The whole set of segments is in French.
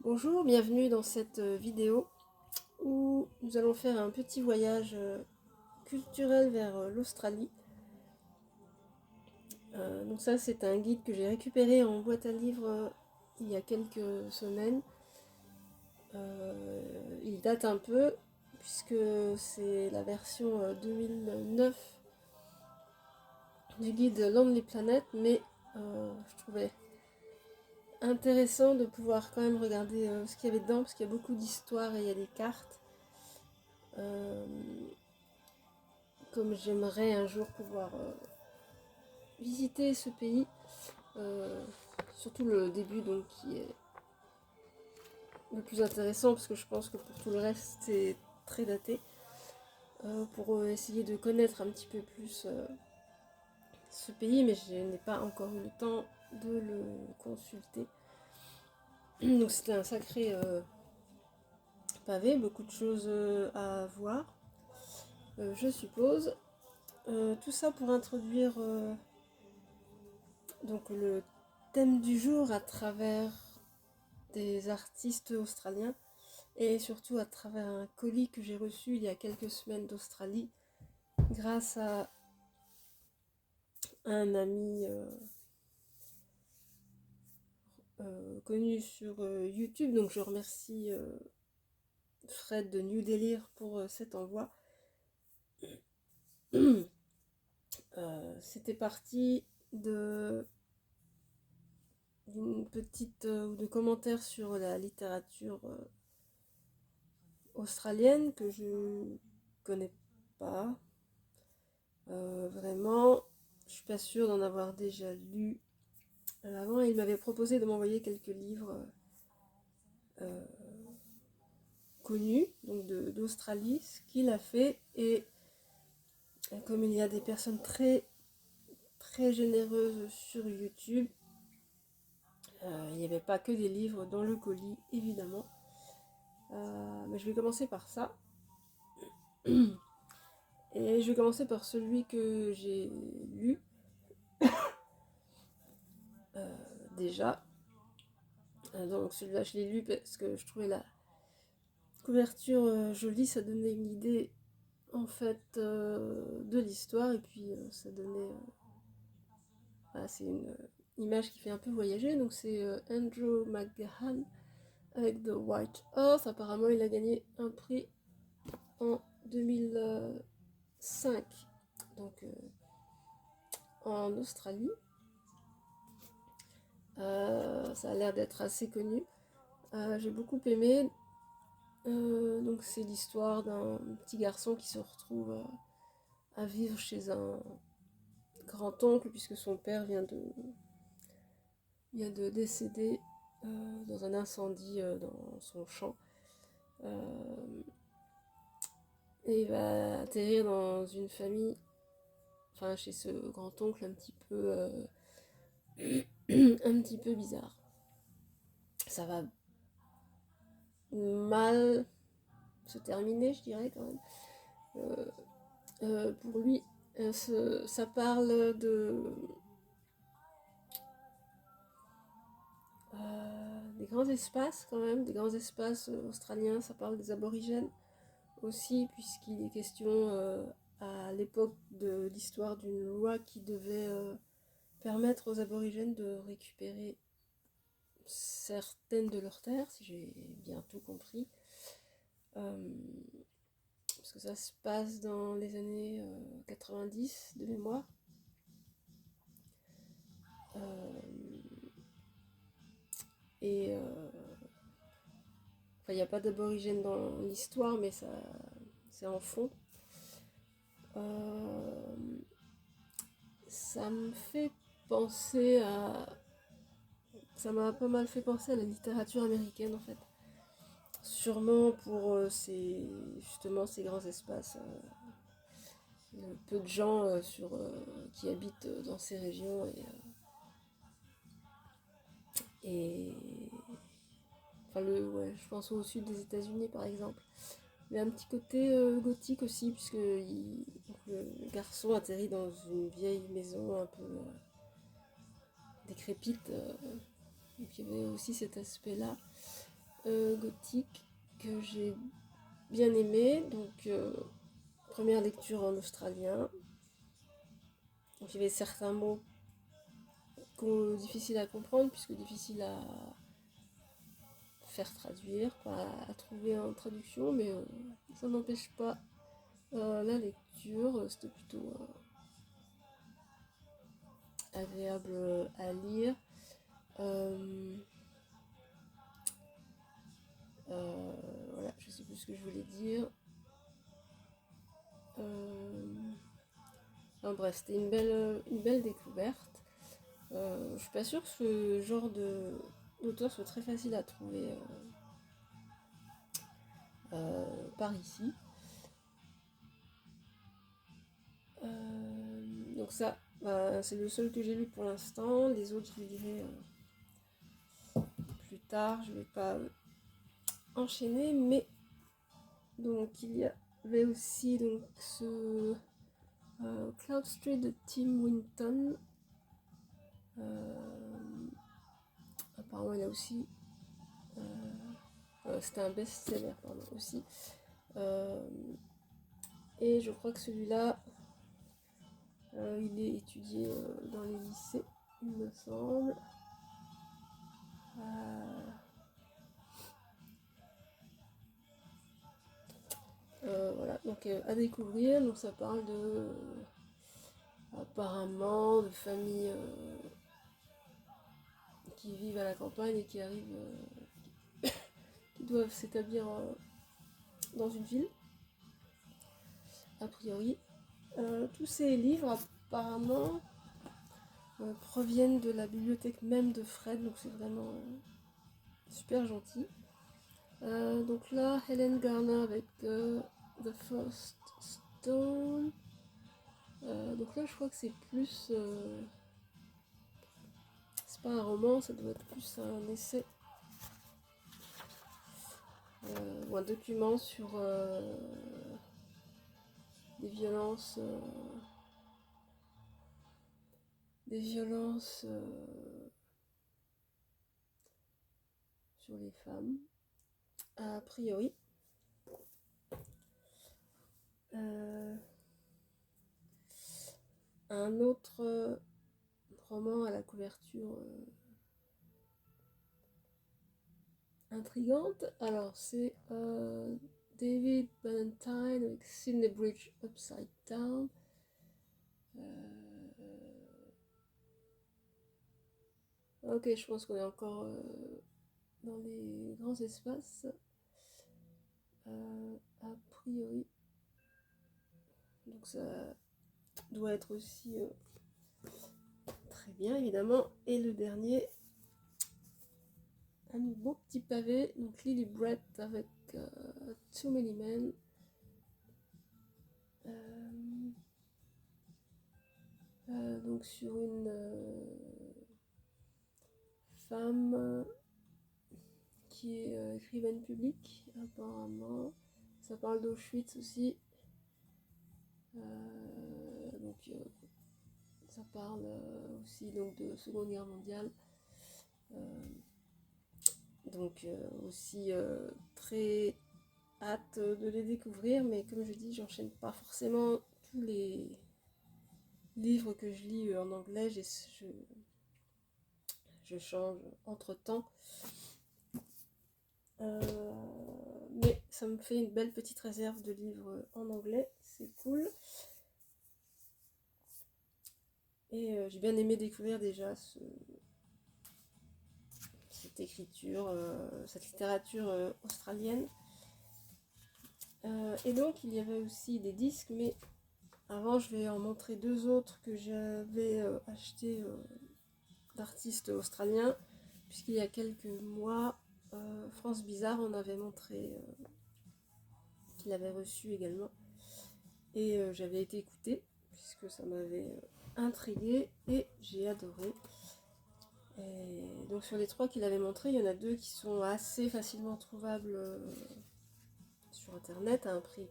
Bonjour, bienvenue dans cette vidéo où nous allons faire un petit voyage culturel vers l'Australie. Donc ça c'est un guide que j'ai récupéré en boîte à livres il y a quelques semaines. Il date un peu puisque c'est la version 2009 du guide Lonely Planet, mais je trouvais intéressant de pouvoir quand même regarder ce qu'il y avait dedans parce qu'il y a beaucoup d'histoires et il y a des cartes. Euh, Comme j'aimerais un jour pouvoir visiter ce pays, euh, surtout le début donc qui est le plus intéressant parce que je pense que pour tout le reste c'est très daté, pour essayer de connaître un petit peu plus ce pays, mais je n'ai pas encore eu le temps de le consulter. Donc c'était un sacré pavé, beaucoup de choses à voir, je suppose. Tout ça pour introduire donc le thème du jour à travers des artistes australiens et surtout à travers un colis que j'ai reçu il y a quelques semaines d'Australie grâce à un ami connu sur YouTube. Donc je remercie Fred de New Délire pour cet envoi. C'était parti de d'une petite ou de commentaires sur la littérature australienne que je connais pas vraiment. Je suis pas sûre d'en avoir déjà lu avant. Il m'avait proposé de m'envoyer quelques livres euh, connus donc d'Australie, ce qu'il a fait. Et comme il y a des personnes très très généreuses sur YouTube, il n'y avait pas que des livres dans le colis évidemment. Mais je vais commencer par ça. Et je vais commencer par celui que j'ai lu déjà. Donc celui-là je l'ai lu parce que je trouvais la couverture jolie, ça donnait une idée en fait de l'histoire et puis ça donnait voilà, c'est une image qui fait un peu voyager. Donc c'est Andrew McGahan avec The White Horse. Apparemment il a gagné un prix en 2005 donc en Australie. Ça a l'air d'être assez connu. J'ai beaucoup aimé. Donc c'est l'histoire d'un petit garçon qui se retrouve à vivre chez un grand-oncle puisque son père vient de décéder dans un incendie dans son champ. Euh, et il va atterrir dans une famille, enfin chez ce grand-oncle un petit peu, un petit peu bizarre. Ça va mal se terminer, je dirais quand même. Pour lui, ça parle des grands espaces quand même, des grands espaces australiens. Ça parle des aborigènes aussi, puisqu'il est question à l'époque de l'histoire d'une loi qui devait permettre aux aborigènes de récupérer certaines de leurs terres, si j'ai bien tout compris. Euh, Parce que ça se passe dans les années 90 de mémoire. Euh, et enfin, il n'y a pas d'aborigène dans l'histoire, mais ça, c'est en fond. Euh, Ça me fait penser à. Ça m'a pas mal fait penser à la littérature américaine en fait. Sûrement pour justement ces grands espaces. Peu de gens qui habitent dans ces régions et enfin ouais, je pense au sud des États-Unis par exemple. Mais un petit côté gothique aussi, puisque donc le garçon atterrit dans une vieille maison un peu décrépite. Donc il y avait aussi cet aspect-là. gothique que j'ai bien aimé. Donc, première lecture en australien. Donc, il y avait certains mots difficiles à comprendre, puisque difficiles à faire traduire, pas à trouver en traduction, mais ça n'empêche pas la lecture. C'était plutôt agréable à lire. Voilà, je sais plus ce que je voulais dire. Bref, c'était une belle découverte. Je suis pas sûre que ce genre d'auteur soit très facile à trouver par ici. Donc ça, c'est le seul que j'ai lu pour l'instant. Les autres, je les lirai plus tard. Je vais pas enchaîner, mais donc il y avait aussi donc ce Cloud Street de Tim Winton. Apparemment, il a aussi. C'était un best-seller, pardon, aussi. Et je crois que celui-là, il est étudié dans les lycées, il me semble. Voilà, donc à découvrir. Donc ça parle de apparemment de familles qui vivent à la campagne et qui arrivent, qui doivent s'établir dans une ville, a priori. Tous ces livres apparemment proviennent de la bibliothèque même de Fred, donc c'est vraiment super gentil. Donc là, Helen Garner avec The First Stone. Donc là, je crois que c'est plus. C'est pas un roman, ça doit être plus un essai. Ou un document sur des violences. Des violences sur les femmes, a priori. Un autre roman à la couverture intrigante. Alors c'est David Ballantyne avec Sydney Bridge Upside Down. Ok, je pense qu'on est encore dans les grands espaces. A priori. Donc ça doit être aussi très bien évidemment. Et le dernier, un beau petit pavé, donc Lily Brett avec Too Many Men. Donc sur une femme qui est écrivaine publique apparemment. Ça parle d'Auschwitz aussi. Donc ça parle aussi donc de Seconde Guerre mondiale. Donc aussi très hâte de les découvrir, mais comme je dis, j'enchaîne pas forcément tous les livres que je lis en anglais, je change entre temps. Mais ça me fait une belle petite réserve de livres en anglais, c'est cool. Et j'ai bien aimé découvrir déjà cette écriture, cette littérature australienne. Et donc il y avait aussi des disques, mais avant je vais en montrer deux autres que j'avais achetés d'artistes australiens, puisqu'il y a quelques mois, France Bizarre en avait montré, qu'il avait reçu également. Et j'avais été écoutée, puisque ça m'avait intriguée et j'ai adoré. Et donc sur les trois qu'il avait montré, il y en a deux qui sont assez facilement trouvables sur internet à un prix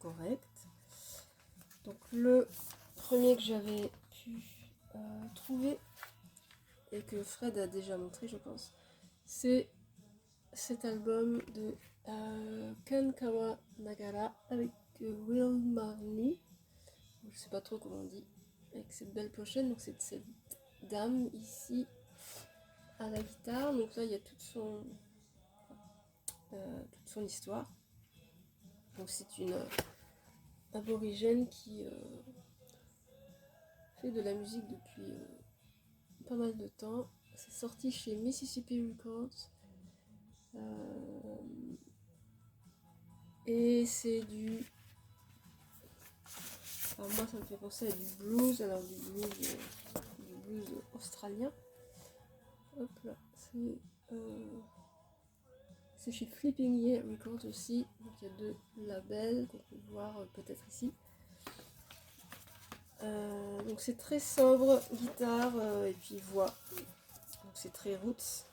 correct. Donc le premier que j'avais pu trouver et que Fred a déjà montré, je pense, c'est cet album de Kankawa Nagara avec Will Marney, je sais pas trop comment on dit, avec cette belle pochette. Donc c'est cette dame ici à la guitare. Donc là il y a toute son histoire. Donc c'est une aborigène qui fait de la musique depuis pas mal de temps. C'est sorti chez Mississippi Records. Et c'est du... Alors moi ça me fait penser à du blues, alors du blues australien. Hop là, c'est chez Flipping Year Records aussi. Donc il y a 2 labels qu'on peut voir peut-être ici. Donc c'est très sobre, guitare et puis voix. Donc c'est très roots.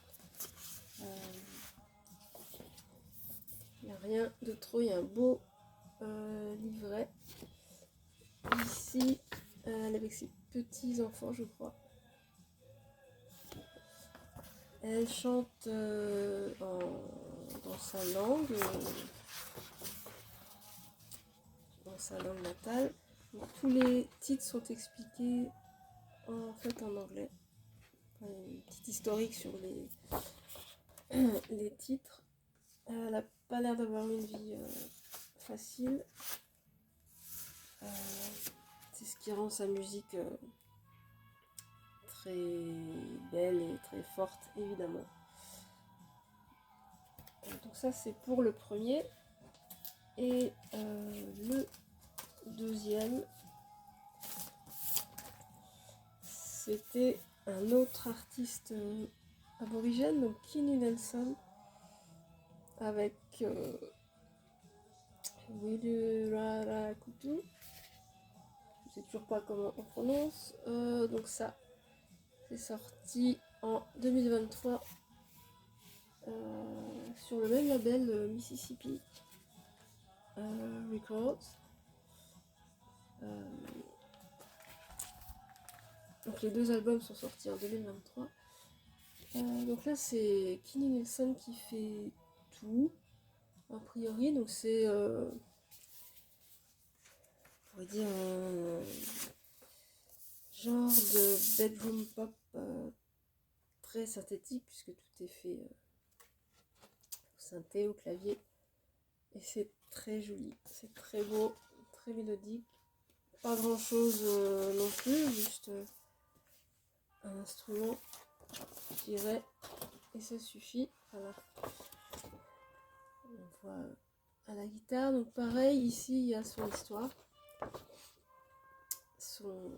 Il n'y a rien de trop, il y a un beau livret. Ici, elle avec ses petits enfants, je crois. Elle chante dans sa langue natale. Donc, tous les titres sont expliqués en fait en anglais. Une petite historique sur les titres. Elle n'a pas l'air d'avoir une vie facile. C'est ce qui rend sa musique très belle et très forte, évidemment. Donc ça c'est pour le premier. Et le deuxième, c'était un autre artiste aborigène, donc Kenny Nelson, avec Wilurakutu. Je sais toujours pas comment on prononce. Donc ça, c'est sorti en 2023 sur le même label Mississippi Records. Donc les 2 albums sont sortis en 2023. Donc là c'est Kenny Nelson qui fait tout, a priori. Donc c'est on pourrait dire un genre de bedroom pop très synthétique, puisque tout est fait au synthé, au clavier. Et c'est très joli, c'est très beau, très mélodique. Pas grand chose non plus, juste un instrument, je dirais, et ça suffit. Voilà. On voit à la guitare, donc pareil, ici il y a son histoire, son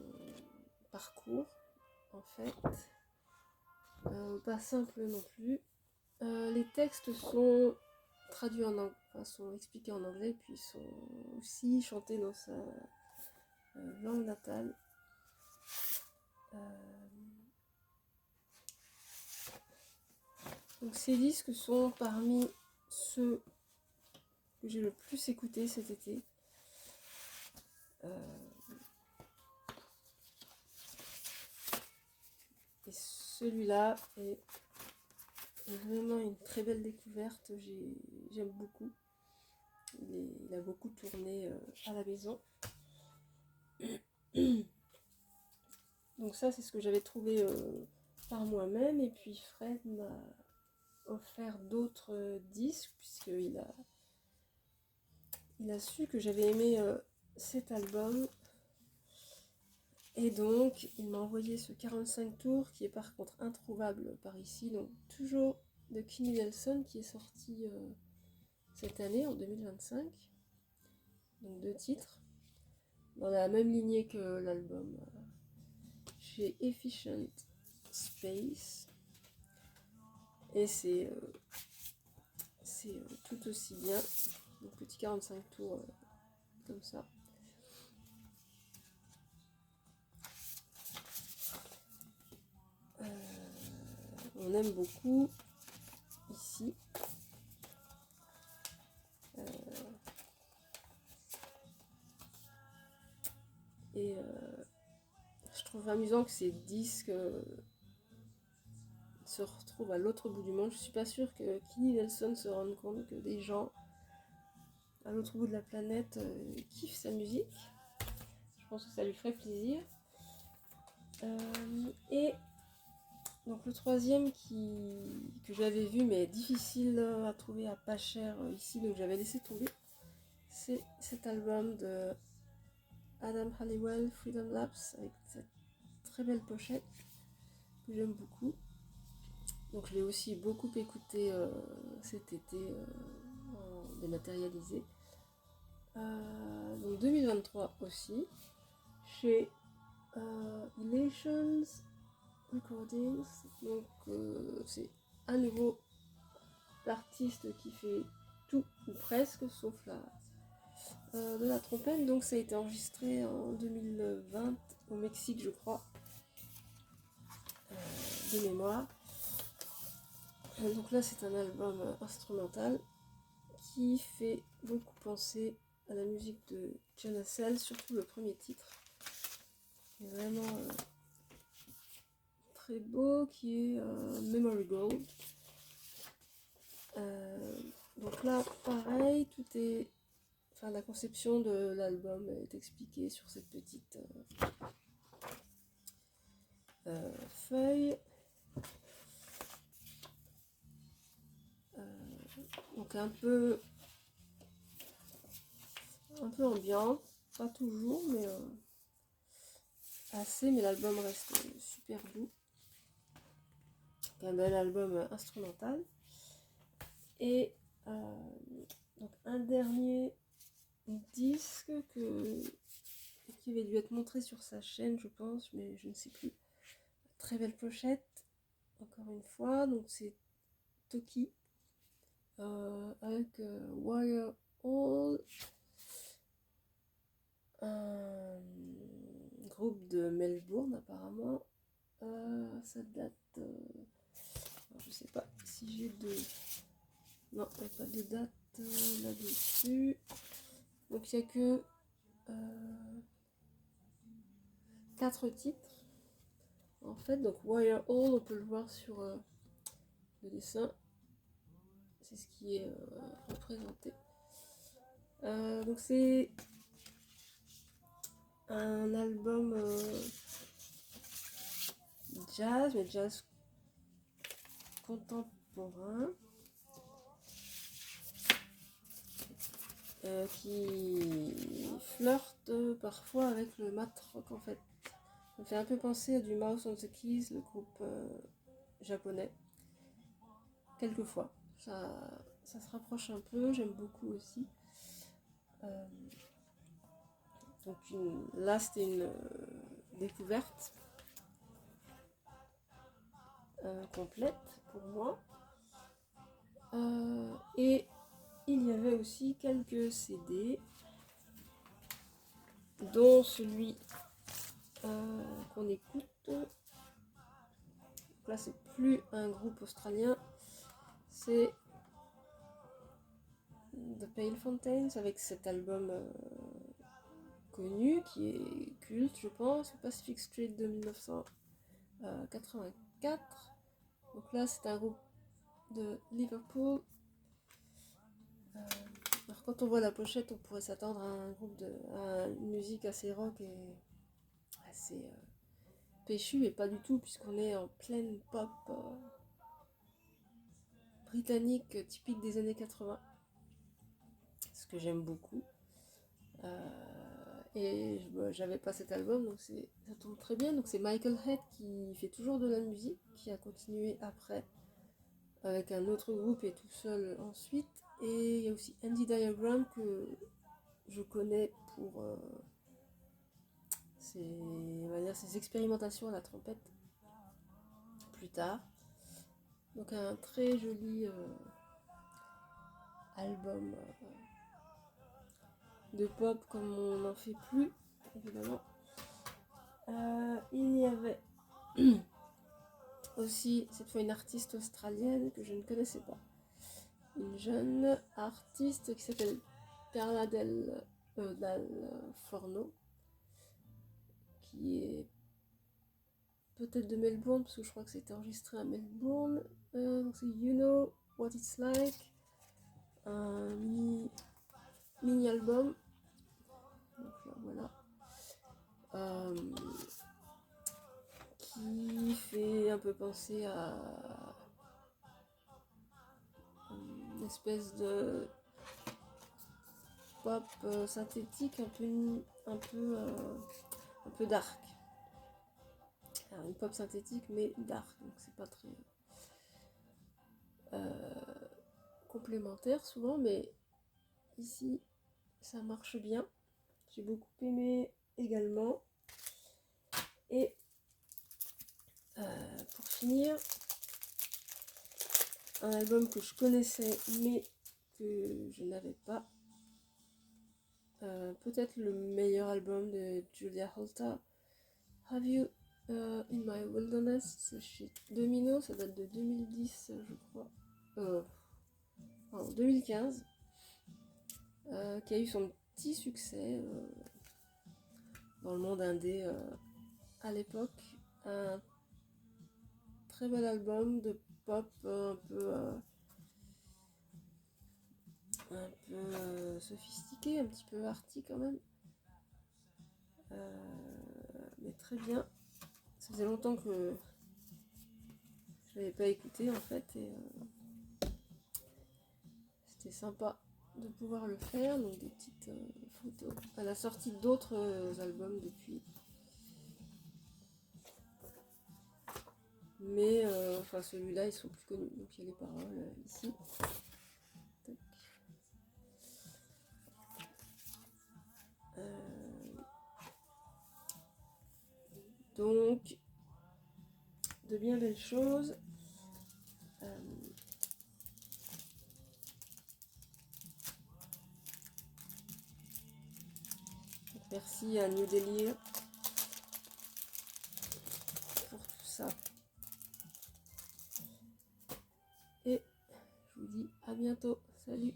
parcours en fait, pas simple non plus. Les textes sont traduits en anglais, enfin, sont expliqués en anglais, puis sont aussi chantés dans sa langue natale. Donc ces disques sont parmi ceux que j'ai le plus écouté cet été. Et celui-là est vraiment une très belle découverte, j'aime beaucoup. Il a beaucoup tourné à la maison. Donc ça c'est ce que j'avais trouvé par moi-même, et puis Fred m'a offert d'autres disques puisqu'il a su que j'avais aimé cet album, et donc il m'a envoyé ce 45 tours qui est par contre introuvable par ici, donc toujours de Kenny Nelson, qui est sorti cette année en 2025, donc 2 titres dans la même lignée que l'album chez Efficient Space, et c'est tout aussi bien. Donc petit 45 tours comme ça. On aime beaucoup ici. Et je trouve amusant que ces disques se retrouve à l'autre bout du monde. Je suis pas sûre que Kenny Nelson se rende compte que des gens à l'autre bout de la planète kiffent sa musique. Je pense que ça lui ferait plaisir. Et donc le troisième que j'avais vu mais difficile à trouver à pas cher ici, donc j'avais laissé tomber, c'est cet album de Adam Halliwell, Freedom Labs, avec cette très belle pochette que j'aime beaucoup. Donc je l'ai aussi beaucoup écouté cet été en dématérialisé. Donc 2023 aussi, chez Elations Recordings. Donc c'est à nouveau l'artiste qui fait tout ou presque sauf de la trompette. Donc ça a été enregistré en 2020 au Mexique, je crois, de mémoire. Donc là c'est un album instrumental qui fait beaucoup penser à la musique de John Hassell, surtout le premier titre, qui est vraiment très beau, qui est Memory Gold. Donc là, pareil, tout est, enfin la conception de l'album est expliquée sur cette petite feuille. Donc un peu ambiant, pas toujours, mais assez, mais l'album reste super doux. Un bel album instrumental. Et donc un dernier disque qui avait dû être montré sur sa chaîne, je pense, mais je ne sais plus. Très belle pochette, encore une fois. Donc c'est Toki avec Wire All, un groupe de Melbourne apparemment. Ça date, je sais pas si j'ai de, non, il n'y a pas de date là-dessus. Donc il n'y a que 4 titres en fait. Donc Wire All, on peut le voir sur le dessin, c'est ce qui est représenté. Donc c'est un album jazz, mais jazz contemporain, qui flirte parfois avec le mat rock en fait. Ça me fait un peu penser à du Mouse on the Keys, le groupe japonais. Quelquefois, ça se rapproche un peu, j'aime beaucoup aussi. Donc là c'était une découverte complète pour moi. Et il y avait aussi quelques CD, dont celui qu'on écoute. Donc là c'est plus un groupe australien, c'est The Pale Fountains avec cet album connu qui est culte, je pense, Pacific Street de 1984. Donc là c'est un groupe de Liverpool. Alors quand on voit la pochette, on pourrait s'attendre à une musique assez rock et assez péchue, et pas du tout, puisqu'on est en pleine pop britannique typique des années 80, ce que j'aime beaucoup. Et j'avais pas cet album, donc ça tombe très bien. Donc c'est Michael Head qui fait toujours de la musique, qui a continué après avec un autre groupe et tout seul ensuite. Et il y a aussi Andy Diagram que je connais pour ses expérimentations à la trompette plus tard. Donc un très joli album de pop comme on n'en fait plus, évidemment. Il y avait aussi cette fois une artiste australienne que je ne connaissais pas. Une jeune artiste qui s'appelle Perla Del Forno, qui est peut-être de Melbourne, parce que je crois que c'était enregistré à Melbourne. Donc c'est You Know What It's Like, un mini-album. Donc là, voilà. Qui fait un peu penser à une espèce de pop synthétique, un peu dark. Alors, une pop synthétique mais dark, donc c'est pas très complémentaire souvent, mais ici ça marche bien. J'ai beaucoup aimé également. Et pour finir, un album que je connaissais mais que je n'avais pas. Peut-être le meilleur album de Julia Holter, Have You in My Wilderness, c'est chez Domino, ça date de 2010 je crois, pardon, 2015, qui a eu son petit succès dans le monde indé à l'époque. Un très bel album de pop un peu sophistiqué, un petit peu arty quand même, mais très bien. Ça faisait longtemps que je l'avais pas écouté en fait, et c'était sympa de pouvoir le faire. Donc des petites photos. Elle a sorti d'autres albums depuis, mais enfin celui-là ils sont plus connus, donc il y a les paroles ici. Tac. Donc de bien belles choses. Merci à New Delhi pour tout ça. Et je vous dis à bientôt. Salut!